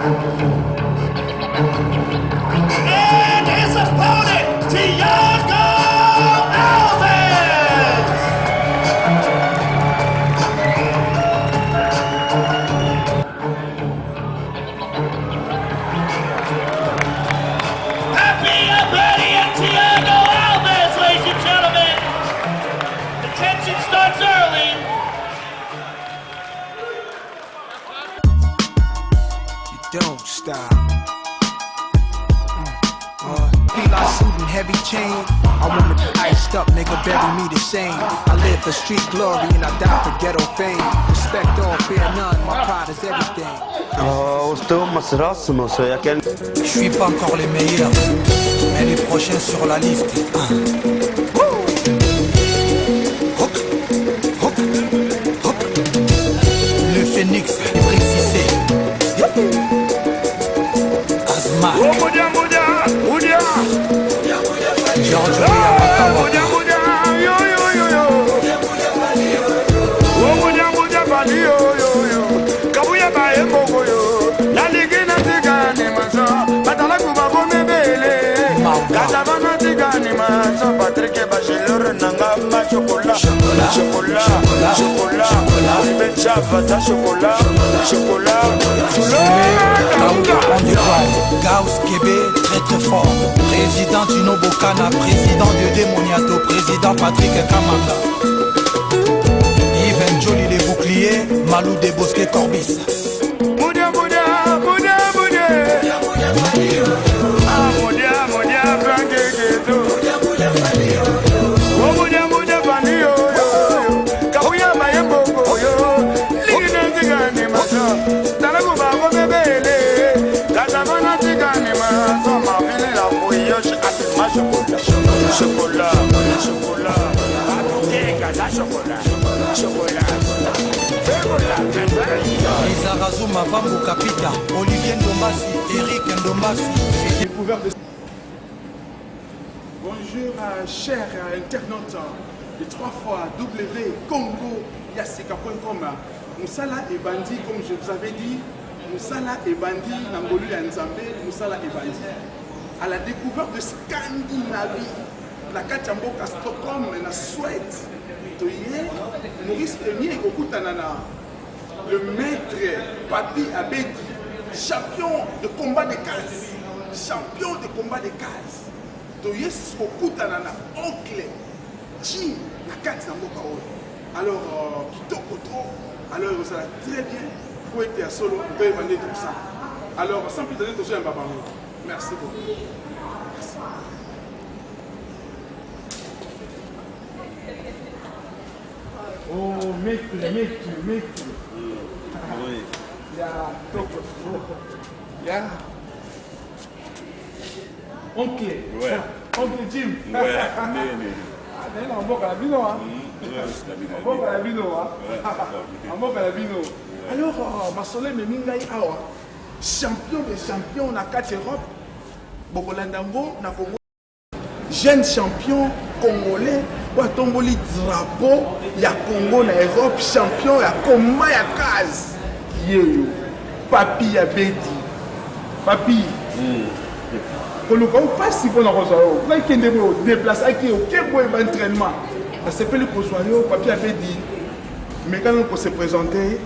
And his opponent, Thiago Alves! Happy Abedi and Thiago Alves, ladies and gentlemen! The tension starts early. You don't stop. Feel like shooting heavy chain. I wanna be iced up, nigga, bury me the same. I live for street glory and I die for ghetto fame. Respect all, fear none, my pride is everything. Je suis pas encore les meilleurs, mais les prochains sur la liste. Hook, hook, hook. Le phénix, Ibrik Cissé. Asma. George Gauss Kébé, très très fort. Président Gino Bocana, président de Demoniato, président Patrick Kamanga. Yves Njoli les boucliers, Malou des Bosquets Corbis. Chocolat, Izarazu Mavambo Kapita, Olivier Ndombasi, Eric Ndombasi. Bonjour chers internautes de 3 fois Congo Yassika.com. Moussala et Bandi, comme je vous avais dit, Moussala et Bandi, Nambolu et Nzambé, Moussala et Bandi. À la découverte de Scandinavie, la Kachamboka Stockholm, la Suède, Maurice Premier et Okutanana, le maître Papi Abedi, champion de combat de cases, champion de combat de cases. Toyes Okutanana, oncle, Jim, la Kachamboka. Alors, Kitoko, alors ça va très bien pour être à solo, pour demander tout ça. Alors, sans plus donner, toujours un baba. Merci beaucoup. Merci. Oh, maître. Oui. Ya. Oncle. Ouais. Oncle Jim. Ouais. On va à la bino, hein. On va à la bino, hein. Alors, ma soleil me mingai awa. Champion des champions na 4 Europe. Bokolandango na Congo. Jeune champion congolais. Kwa tomboli drapeau ya Congo na Europe. Champion ya combat ya case. Yeyo. Papi Abedi. Papi. Koluka ou pas si bon en rosao. Là il y a des déplacés qui au Québec entraînement. Ça s'appelle le Kosoyo. Papi Abedi. Mais quand on se présentait.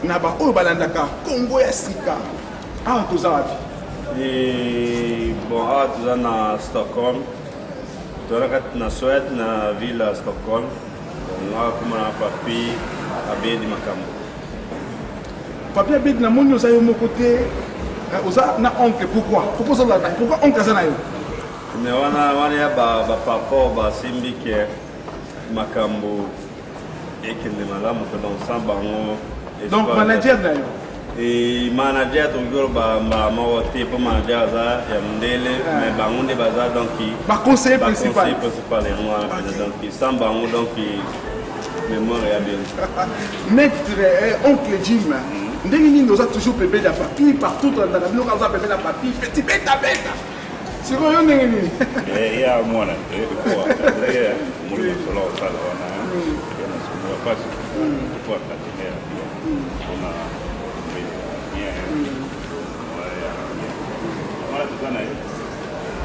Naba o balandaka Congo ya sika. Ah tout ça. Et bon, tout ça na Stockholm. Tout ça na Suède, na ville à Stockholm. Là comme na Papi Abedi Makambo. Papi Abedi na moni osa yo mon côté. Osa na oncle pourquoi ça là? Pourquoi oncle ça na yo? Mais wana ya ba papa ba simbi ke Makambo ekende malamu ko dans sambango. Donc manager d'ailleurs. Et manager donc ba mawote pour manager za ya mndele mais bangonde baza donc ba conseiller principal et moi donc sambango donc mémoire ya bien. Maître oncle Jim. Ndenge nous a toujours bébé la papi partout dans la ville on a bébé la papi petit bêta. C'est quoi yo ndenge ni? Eh ya mwana kwa ya mwana solo sala wana. Yana sumwa pasi. Kwa katika kuna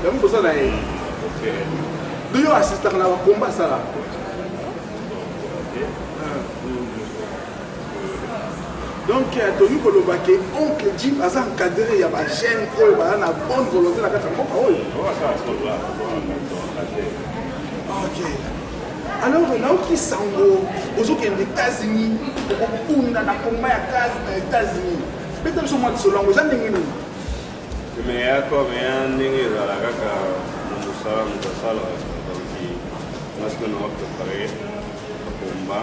yango kosala ye doyo assistaka na bakomba asala donc tomi koloba ke oncle Jim aza encadré ya bagene oyo baza na bonne volonté na kati ya mboka oyo. Ok. Alors naoki sango ozokende États-Unis okokunda na komba ya kazi na États-Unis pete biso mwa tisolongo eza ndenge nini me yako meya ndenge ezala kaka na mosala moto asala donc naske na baprépare komba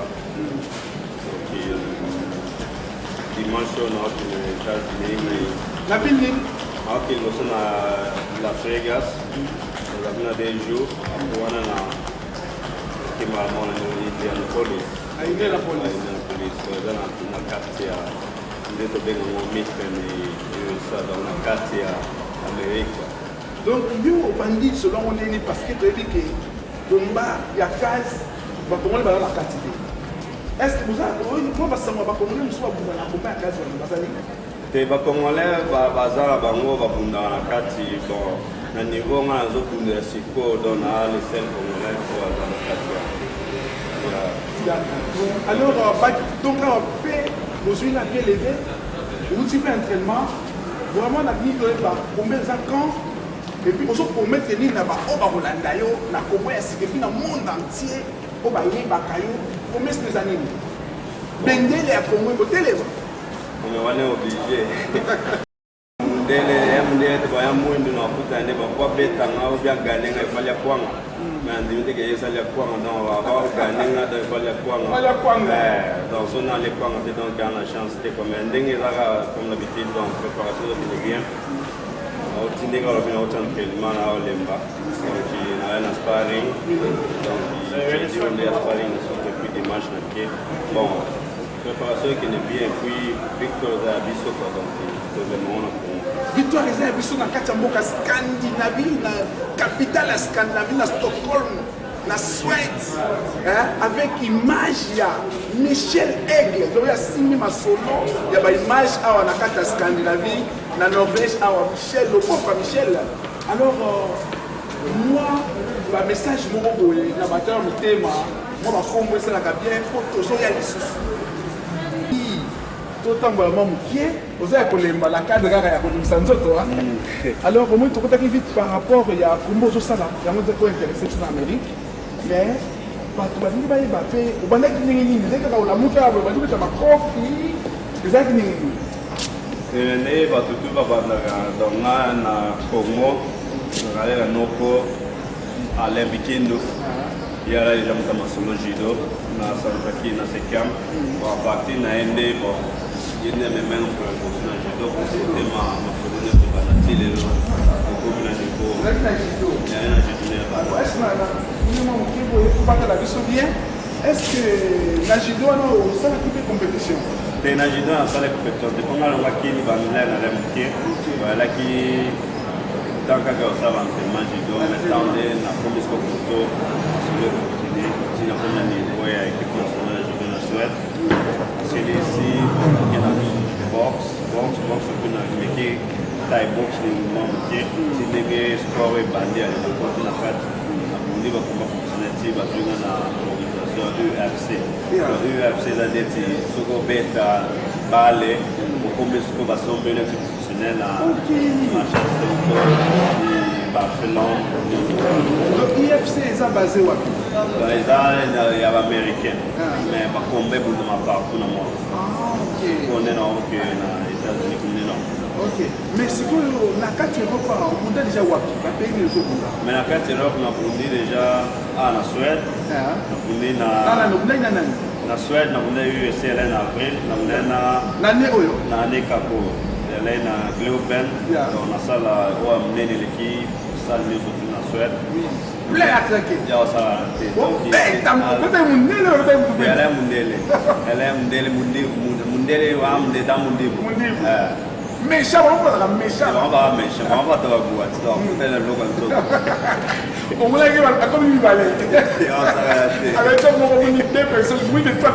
dimanche oyo naokende na États-Unis na ville nini naokende liboso na Las Vegas ezalaki na 2 jours apo wana na Indianapolis. Indianapolis. Eza na kati ya nde tobengango Michigan USA donc na kati ya Amerika. Donc yo obandi selon nini parce que toyebi ke komba ya kazi bakongoli baza na kati te. Est-ce que moi basango bakongoli mosusu babunda na komba ya kazi wana bazali te bakongolais baza na bango babundaka na kati bon na niveau nga nazokundela sikoyo donc na lesel congolais po aza na kati ya alors donc là aujourd'hui na bien levé outil pe entraînement vraiment na bini toyeba combien de quand et puis ozo promettre nini na baoyo bakolanda yo na kongo ya sika epuis na monde entier oyo bayebaka yo promesse eza nini bendele ya kongo botelema ome wana oblige mundele baya mwindu na wakuta nde bakwa betanga obia ganenga efali ya kwanga mais andimi teke esali ya kwanga donc baba ganenga donc efali ya kwanga donc so na le kwanga te donc ana chance te quoi mais ndenge ezaka comme l'habitude donc préparation ezokende bien otindeka olobina ota entraînement na olemba donc naye na sparring donc jeudi onde ya sparring soki epuis dimanche na pied bon préparation ekende bien puis victor eza ya biso quoi donc tozemao na kongo victoire eza ya biso na kati ya mboka Scandinavie na capitale ya Scandinavie na Stockholm na Suède avec image ya Michel Aigle donc asimbi masolo ya baimage awa na kati ya Scandinavie na Norvège awa Michel lokoka Michel alors moi bamessage moko boye na bato ya motema mwa bakombo esalaka bien mpo tozoya lisusu totambola mwa mokie oza ya kolemba na cadre kaka ya kondimisa nzoto alors omoi tokotaki vite par rapport ya kombo ozosala yango nze kointeresse biso na Amérique mais bato balingi bayeba mpe obandaki ndenge nini ezali kaka olamuki awa boye bandi kota makofi ezalaki ndenge nini nde bato tu babandaka donc nga na Congo nakaleka noko Alain Bikindo ye ala deja moto masolo judo nasalaki na sekam apartir na ye nde bon ye nde amemena mpokosi na judo posete makolo nyonso bana ti lelo okomi na niveau yaye na judo ne batala biso bien est-ce que na judo wana osalaki mpe compétition te na judo nasalaki compétition te mpo nga longaki bamilai na le mokie bayalaki tant kaka osala entraînement judo mais tant nde nakomi siko koto asole continue si nakomi na niveau ya équipe nationale ya judo na Suède asili esi oke na box ope na meki tai box ni mwa moke ti ndenge sport ebandi alelakoti na kati nabondi bakomba professionnel ti bazwinga na organisation UFC UFC eza ndeti soki obeta bale okomi siko basombeli ti professionnel na Manchester Barcelone. Le UFC eza basé wapi eza ya baaméricain mais bakombe bunduma partout na monde konde na oke na États-Unis konde na ok mais sikoyo na kati ya Europe obunda déjà wapi bapays nini ozobunda mais na kati ya Europe nabundi déjà na Suède nabundi na Suède nabundi USA elai na avril nabundi na ne oyo na ane kako elai na Globen donc nasala oyo monene eleki sale nyonso tu na Suède plein attaqué ya osala te mundele wa mundeta mundibu méchant bango bazala méchant bango bataka buwa tika bakutela eloko nzoto omolaki akomi mibale avec moko moni deux personnes oui de toi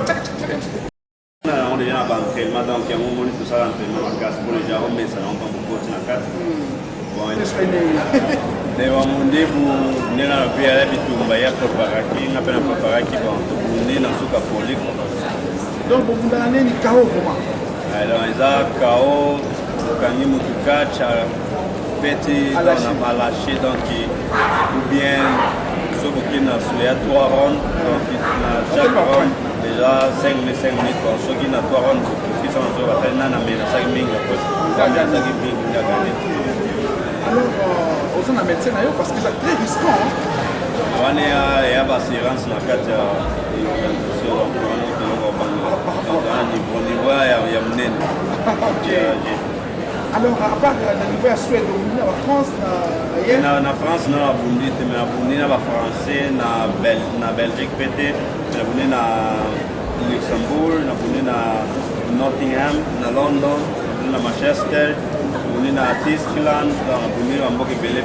on déjà na baentraînement donc yango omoni tosala entraînement makasi mpo déjà omesana ontango koti na kati bon dewa mundebu ndenge nalobi ala bitumba ya preparaki nga mpe na preparaki bonde na suka poliko donc bobundaka nini kao vraiment alors eza kao okangi motu kacha peti na malaché donc ou bien soki okei na suya 3 rondes donc na chaque ronde déjà 5 minutes bon soki na 3 rondes okokisa na soki batali nana menasaki mingi akoesaki mingi ndakane alors oza na médecin na yo parce que eza très risquant wana ya baassurance na kati ya organisation wana okeloko banga niveau ya monene alors à part na niveau ya Suède obundi na France na France na nabundi te me nabundi na bafrançais na Belgique pe te nabundi na Luxembourg nabundi na Nottingham na London nabundi na Manchester nabundi na Tyskland nabundi na bamboka ebele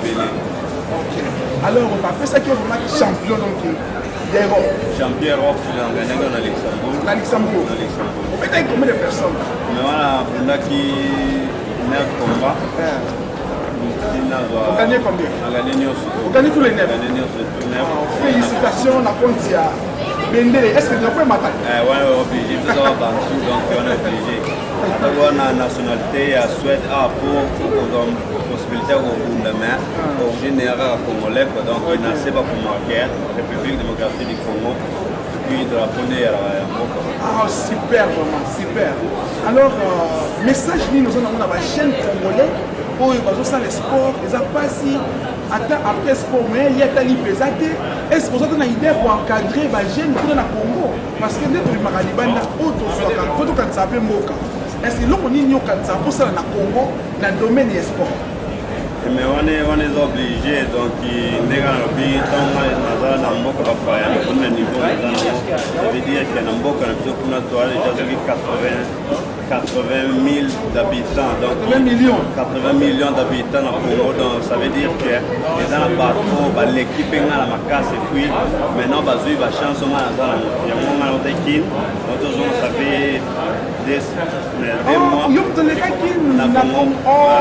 alors bapesaki yo vraiment champion donc d'Europe champion Europe nanganaki na Luxembourg obetaki combien de personnes mais wana abundaki 9 combats. Vous gagnez combien? Vous gagnez tous les 9. Félicitations, la compte ya Bendele. Est-ce que tu as fait ma taille? Oui, obligé. Nous avons battu, donc on est obligé. On a la nationalité à Suède pour possibilité au Bundama, au général congolais, donc il n'a pas pour marquer, République démocratique du Congo. Ah super vraiment super alors message nini ozo nango na bachaîne congolais oyo bazosala sport eza mpasi ata après sport mais ye atali mpenza te est-ce que ozota na idée pour encadrer bajeune kuna na Congo parce que nde tobimaka libanda oyo tozwaka fo tokanisa mpe mboka est-ce que eloko nini okanisa mposala na Congo na domaine ya sport mais on est obligé donc ndenge nalobi ntango nazala na mboka bapaya kuna niveau naza nango ça veut dire que na mboka na biso kuna toa déjà soki 80 000 d'habitants donc 80 millions d'habitants na Congo donc ça veut dire que eza na bato baleki mpe nga na makasi puis maintenant bazwi bachance nga naza na yango nga na otekini tozongo ça fait 2 mois yo tolekaki na Congo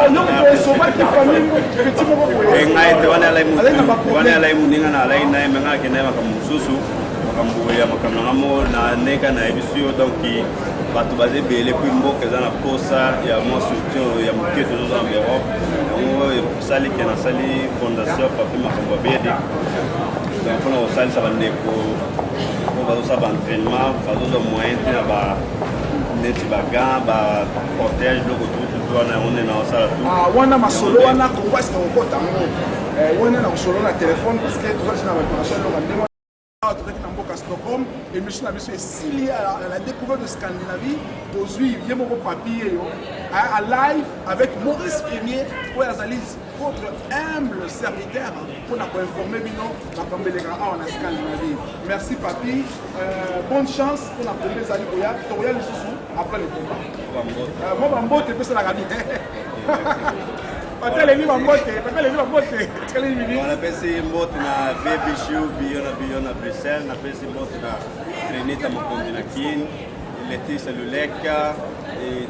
yo tosovaki famille petit moko boye ngai te wana alai muninga na alai naye me nga akende makambo mosusu makambo ya makambo na ngamo na ndenge nayebi so yo donc bato baza ebele puis mboka eza na posa ya mwa structure ya moke tozozwa na Europe yango esali ke nasali fondation papi makambo abedi donc mpona kosalisa bandeko po bazosala baentraînement bazozwa moyen te na neti bagan baprotège biloko tutu wana yango nde na osala tu wana masolo wana Congo eske okota yango wana na kosolo na telefone parce que tozalisi na baopération elonga ndenge tozalaki na mboka Stockholm émission na biso esili à la découverte de Scandinavie tozwi ye moko papier yo à live avec Maurice Premier oyo azali votre humble serviteur mpona koinforme bino makambo eleka awa na Scandinavie merci papi bonne chance mpona kombe ezali koya tokoya lisusu après le combat mo bambote epesalaka bien batelemi bambote napesi mbote na bebishu biyo na Bruxelles napesi mbote na Renita Mokonzi na Kine Leticia Luleka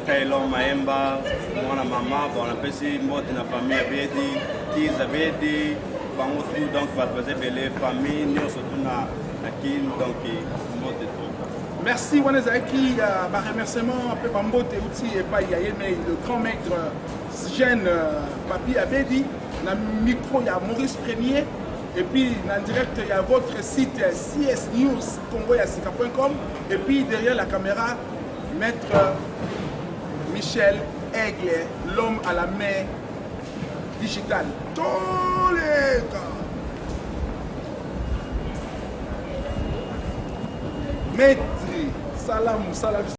Taylor Maemba mwana mama bon napesi mbote na famille abedi Tiza bedi bango tu donc bato baza ebele famille nyonso tu na Kine donc mbote tu merci wana ezalaki baremerciement mpe bambote uti epai ya ye mais le grand maître jeune Papi Abedi na micro ya Maurice Premier et puis en direct il y a votre site CS News congoyasika.com et puis derrière la caméra maître Michel Aigle l'homme à la main digitale Toleka maître salam